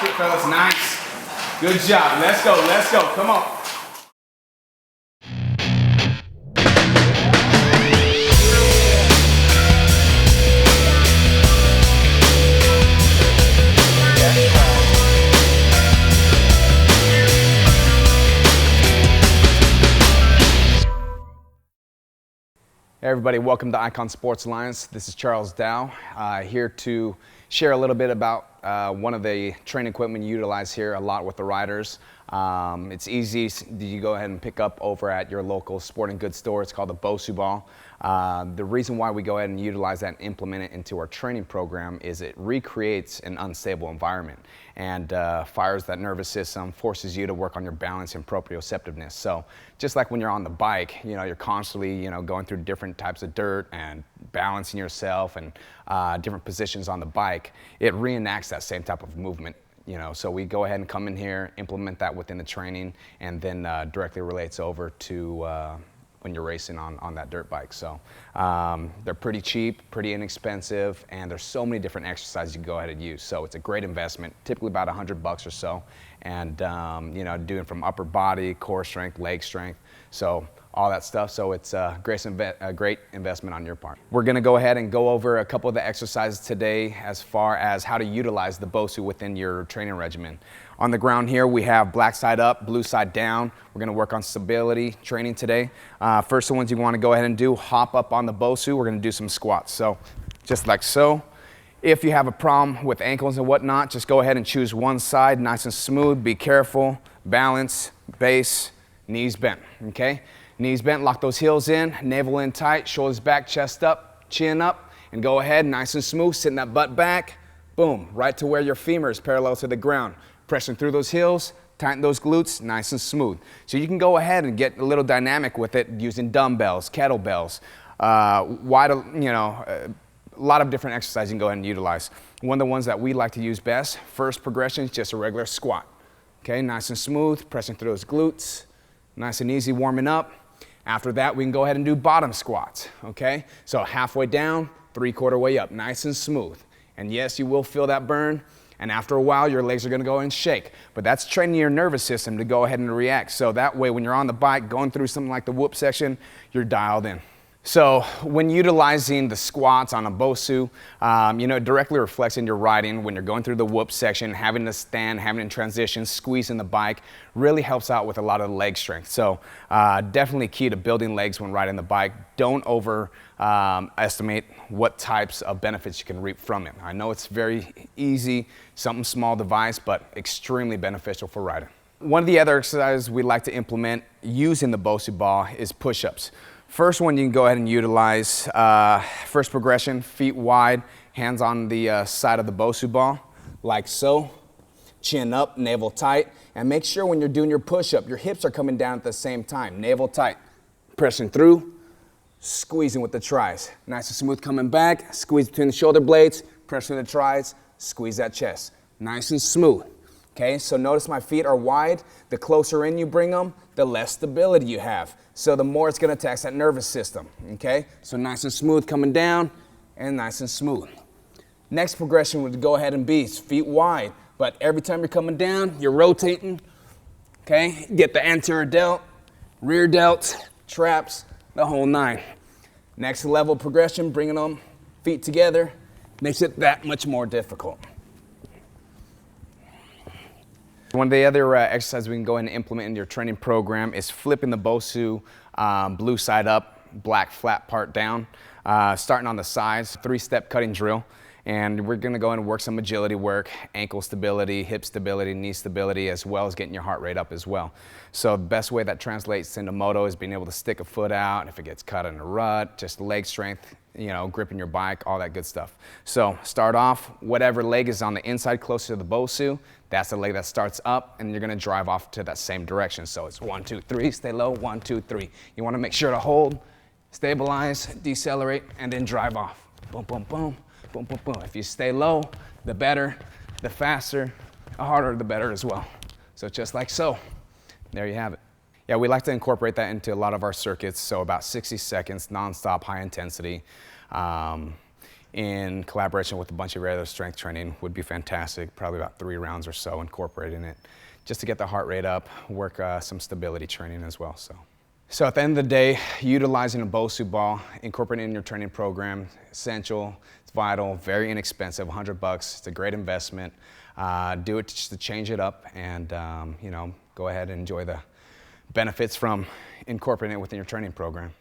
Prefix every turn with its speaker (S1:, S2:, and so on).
S1: Keep it, fellas. Nice. Good job. Let's go. Let's go. Come on. Hey everybody, welcome to Icon Sports Alliance. This is Charles Dow, here to share a little bit about one of the training equipment you utilize here a lot with the riders. It's easy, you go ahead and pick up over at your local sporting goods store. It's called the Bosu ball. The reason why we go ahead and utilize that and implement it into our training program is it recreates an unstable environment and fires that nervous system, forces you to work on your balance and proprioceptiveness. So just like when you're on the bike, you're constantly, going through different types of dirt and balancing yourself and different positions on the bike, it reenacts that same type of movement. So we go ahead and come in here, implement that within the training, and then directly relates over to when you're racing on that dirt bike. So they're pretty cheap, pretty inexpensive, and there's so many different exercises you can go ahead and use. So it's a great investment, typically about $100 or so, and doing from upper body, core strength, leg strength, so all that stuff. So it's a great investment on your part. We're gonna go ahead and go over a couple of the exercises today as far as how to utilize the Bosu within your training regimen. On the ground here, we have black side up, blue side down. We're gonna work on stability training today. First, the ones you wanna go ahead and do, hop up on the Bosu. We're gonna do some squats. So just like so. If you have a problem with ankles and whatnot, just go ahead and choose one side, nice and smooth. Be careful, balance, base, knees bent, okay? Knees bent, lock those heels in, navel in tight, shoulders back, chest up, chin up, and go ahead, nice and smooth, sitting that butt back, boom, right to where your femur is parallel to the ground. Pressing through those heels, tighten those glutes, nice and smooth. So you can go ahead and get a little dynamic with it using dumbbells, kettlebells, a lot of different exercises you can go ahead and utilize. One of the ones that we like to use best, first progression is just a regular squat. Okay, nice and smooth, pressing through those glutes, nice and easy warming up. After that, we can go ahead and do bottom squats, okay? So halfway down, 3/4 way up, nice and smooth. And yes, you will feel that burn, and after a while, your legs are gonna go and shake. But that's training your nervous system to go ahead and react. So that way, when you're on the bike, going through something like the whoop section, you're dialed in. So when utilizing the squats on a Bosu, it directly reflects in your riding when you're going through the whoop section, having to stand, having to transition, squeezing the bike, really helps out with a lot of leg strength. So definitely key to building legs when riding the bike. Don't overestimate what types of benefits you can reap from it. I know it's very easy, something small device, but extremely beneficial for riding. One of the other exercises we like to implement using the Bosu ball is push-ups. First one you can go ahead and utilize, first progression, feet wide, hands on the side of the Bosu ball, like so. Chin up, navel tight, and make sure when you're doing your push-up, your hips are coming down at the same time. Navel tight, pressing through, squeezing with the tris. Nice and smooth coming back, squeeze between the shoulder blades, pressing the tris, squeeze that chest. Nice and smooth. Okay, so notice my feet are wide. The closer in you bring them, the less stability you have. So the more it's gonna tax that nervous system, okay? So nice and smooth coming down and nice and smooth. Next progression would go ahead and be feet wide, but every time you're coming down, you're rotating, okay? Get the anterior delt, rear delt, traps, the whole nine. Next level progression, bringing them feet together, makes it that much more difficult. One of the other exercises we can go ahead and implement in your training program is flipping the Bosu blue side up, black flat part down, starting on the sides, 3-step cutting drill. And we're gonna go in and work some agility work, ankle stability, hip stability, knee stability, as well as getting your heart rate up as well. So the best way that translates into moto is being able to stick a foot out, if it gets caught in a rut, just leg strength, gripping your bike, all that good stuff. So start off, whatever leg is on the inside closer to the Bosu, that's the leg that starts up, and you're gonna drive off to that same direction. So it's 1, 2, 3, stay low, 1, 2, 3. You wanna make sure to hold, stabilize, decelerate, and then drive off. Boom, boom, boom. Boom, boom, boom. If you stay low, the better, the faster, the harder, the better as well. So just like so, there you have it. Yeah, we like to incorporate that into a lot of our circuits. So about 60 seconds, nonstop, high intensity. in collaboration with a bunch of regular strength training would be fantastic. Probably about 3 rounds or so, incorporating it just to get the heart rate up, work some stability training as well. So at the end of the day, utilizing a Bosu ball, incorporating it in your training program, essential, it's vital, very inexpensive, $100. It's a great investment. Do it just to change it up and you know, go ahead and enjoy the benefits from incorporating it within your training program.